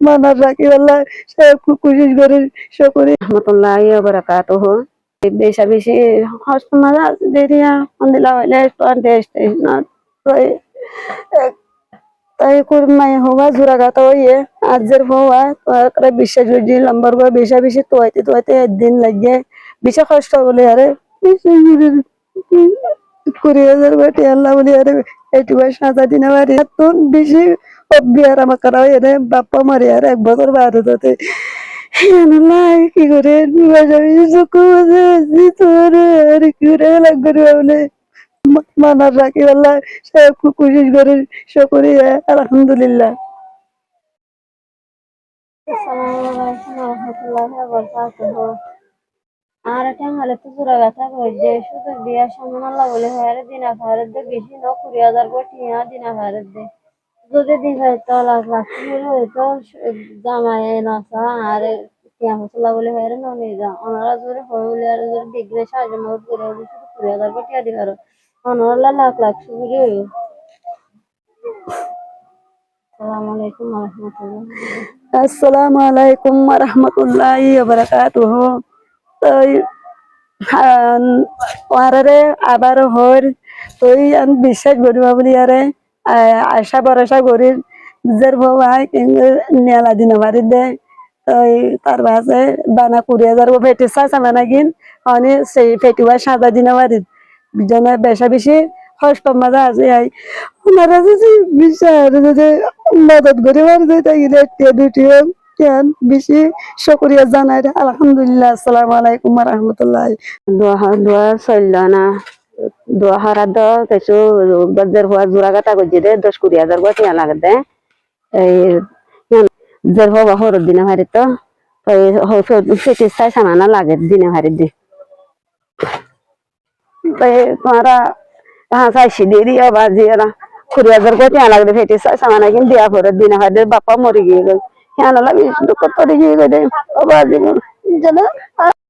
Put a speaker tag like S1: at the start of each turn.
S1: মানার রাখি আল্লাহ কোশিশ করে সকলে রহমতুল্লাহি ওয়া বারাকাতুহু বেশা বেশি হস্ত মারা দেরিয়া অন্দিলা হইলে টেস্ট না তাই কুরমাই হওয়া জোড়াগাতা হইয়ে আজের হওয়া তো বিশ্বাস হইজি লম্বর গো বেশা বেশি তোয়াইতে একদিন লাগে বেশি কষ্ট বলে আরে 20,000 বাটি আল্লাহ বলি আরে এইটু সাজা দিনা বাড়ি তো বেশি অবিয়ার আমার করা হয় রে বাপ্পা মারি আর 1 বছর বাদ হতে আল্লাহ কি করে যাবি সুকু তোরে আর কি করে লাগবে বলে মানার রাখি আল্লাহ সব কোশিশ করে সকলে আলহামদুলিল্লাহ। আসসালামু আলাইকুম ওয়া রাহমাতুল্লাহি ওয়া বারাকাতুহু। আর একটা হালে তো জোড়া ব্যথা হয়েছে শুধু বিয়ার সামনে আল্লাহ বলে হয় দিনা ভারত দে বেশি ন 20,000 বটিয়া দিনা ভারত দে যদি দিন হয়তো লাখ লাখ হয়তো জামাই নাসা আর কিয়ামতুল্লাহ বলে হয় না নিয়ে যা ওনারা জোরে হয় বলে আর জোরে ডিগ্রি সাহায্য মত করে শুধু 20,000 বটিয়া দিবার ওনারা লাখ লাখ শুরু হয়ে আসসালামু আলাইকুম ওয়া রাহমাতুল্লাহি ওয়া বারাকাতুহু। ওয়ারে আবার হর তুই আমি বিশ্বাস করিবা বলি আরে আশা ভরসা করি নিজের বউ আয় নেলা দিন বাড়ি দে তাই তার বাসে বানা 20,000 ফেটে চাষা বানা কিন অনে সেই ফেটুয়া সাদা দিন বাড়ি জনে বেশা বেশি কষ্ট মজা আছে আই ওনারা যদি বিশ্বাস যদি মদত করে বাড়ি যায় তাই দুটি কেন বেশি শুকরিয়া জানাই আলহামদুলিল্লাহ। আসসালামু আলাইকুম ওয়া রাহমাতুল্লাহ। দোয়া চলল না দোয়া হারার দ কিছু গজ্জের হওয়া জোড়া গাতা গজ্জি দে 10-20,000 গটিয়া লাগে দে এই জের হওয়া হরর দিনে হারি তো সেটি চাই সামানা লাগে দিনে হারি দি তোমরা হ্যাঁ চাইছি দিয়ে দিয়া বাজি এরা 20,000 গটিয়া লাগবে সেটি চাই সামানা কিন্তু দিয়া হরর দিনে হারি বাপ্পা মরে গিয়ে গেল হ্যাঁ লাগে দুঃখ করে গিয়ে গেলে বাজি